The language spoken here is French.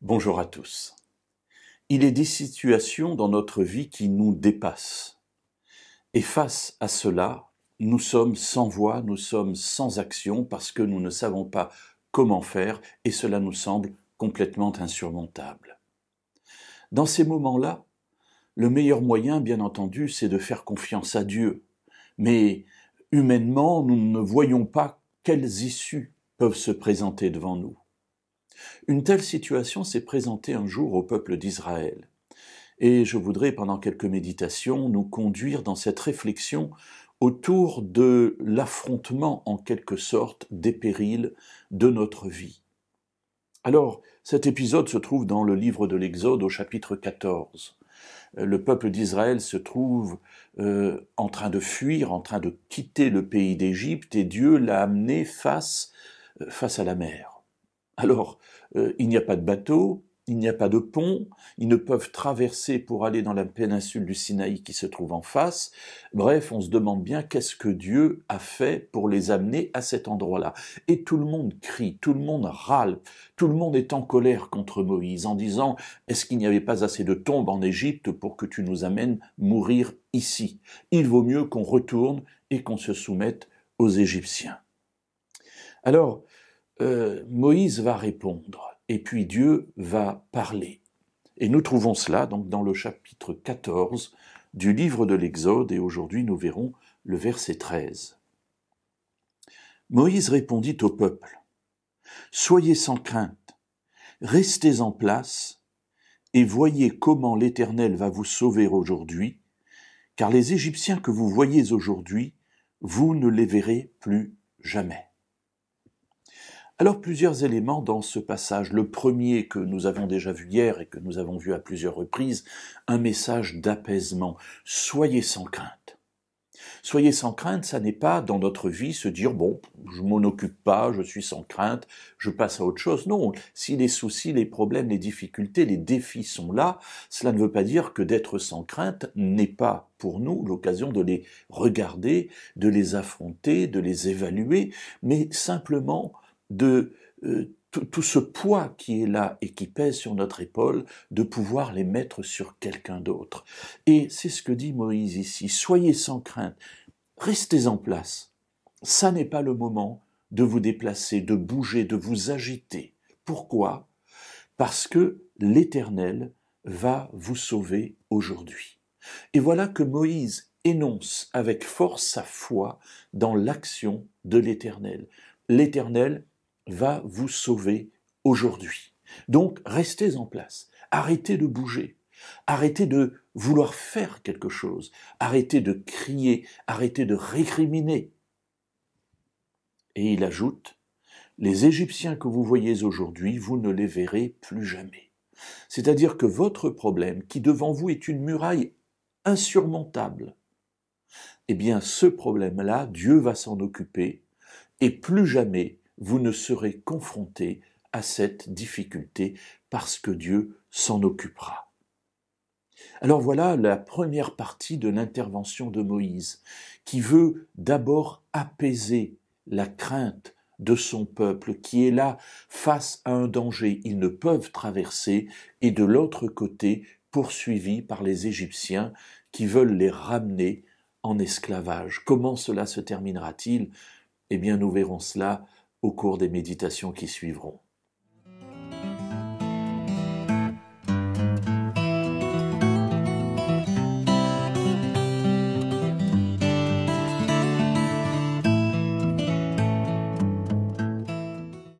Bonjour à tous. Il est des situations dans notre vie qui nous dépassent. Et face à cela, nous sommes sans voix, nous sommes sans action parce que nous ne savons pas comment faire et cela nous semble complètement insurmontable. Dans ces moments-là, le meilleur moyen, bien entendu, c'est de faire confiance à Dieu. Mais humainement, nous ne voyons pas quelles issues peuvent se présenter devant nous. Une telle situation s'est présentée un jour au peuple d'Israël. Et je voudrais, pendant quelques méditations, nous conduire dans cette réflexion autour de l'affrontement, en quelque sorte, des périls de notre vie. Alors, cet épisode se trouve dans le livre de l'Exode au chapitre 14. Le peuple d'Israël se trouve en train de fuir, en train de quitter le pays d'Égypte, et Dieu l'a amené face à la mer. Alors, il n'y a pas de bateau, il n'y a pas de pont, ils ne peuvent traverser pour aller dans la péninsule du Sinaï qui se trouve en face. Bref, on se demande bien qu'est-ce que Dieu a fait pour les amener à cet endroit-là. Et tout le monde crie, tout le monde râle, tout le monde est en colère contre Moïse en disant « Est-ce qu'il n'y avait pas assez de tombes en Égypte pour que tu nous amènes mourir ici ? Il vaut mieux qu'on retourne et qu'on se soumette aux Égyptiens. » Alors, Moïse va répondre, et puis Dieu va parler. Et nous trouvons cela donc dans le chapitre 14 du livre de l'Exode, et aujourd'hui nous verrons le verset 13. Moïse répondit au peuple, « Soyez sans crainte, restez en place, et voyez comment l'Éternel va vous sauver aujourd'hui, car les Égyptiens que vous voyez aujourd'hui, vous ne les verrez plus jamais. » Alors plusieurs éléments dans ce passage. Le premier que nous avons déjà vu hier et que nous avons vu à plusieurs reprises, un message d'apaisement. Soyez sans crainte. Soyez sans crainte, ça n'est pas dans notre vie se dire « bon, je m'en occupe pas, je suis sans crainte, je passe à autre chose ». Non, si les soucis, les problèmes, les difficultés, les défis sont là, cela ne veut pas dire que d'être sans crainte n'est pas pour nous l'occasion de les regarder, de les affronter, de les évaluer, mais simplement de tout ce poids qui est là et qui pèse sur notre épaule, de pouvoir les mettre sur quelqu'un d'autre. Et c'est ce que dit Moïse ici, soyez sans crainte, restez en place. Ça n'est pas le moment de vous déplacer, de bouger, de vous agiter. Pourquoi ? Parce que l'Éternel va vous sauver aujourd'hui. Et voilà que Moïse énonce avec force sa foi dans l'action de l'Éternel. L'Éternel va vous sauver aujourd'hui. Donc, restez en place. Arrêtez de bouger. Arrêtez de vouloir faire quelque chose. Arrêtez de crier. Arrêtez de récriminer. Et il ajoute, « Les Égyptiens que vous voyez aujourd'hui, vous ne les verrez plus jamais. » C'est-à-dire que votre problème, qui devant vous est une muraille insurmontable, eh bien, ce problème-là, Dieu va s'en occuper et plus jamais vous ne serez confrontés à cette difficulté parce que Dieu s'en occupera. Alors voilà la première partie de l'intervention de Moïse, qui veut d'abord apaiser la crainte de son peuple qui est là face à un danger. Ils ne peuvent traverser et de l'autre côté poursuivis par les Égyptiens qui veulent les ramener en esclavage. Comment cela se terminera-t-il ? Eh bien, nous verrons cela au cours des méditations qui suivront.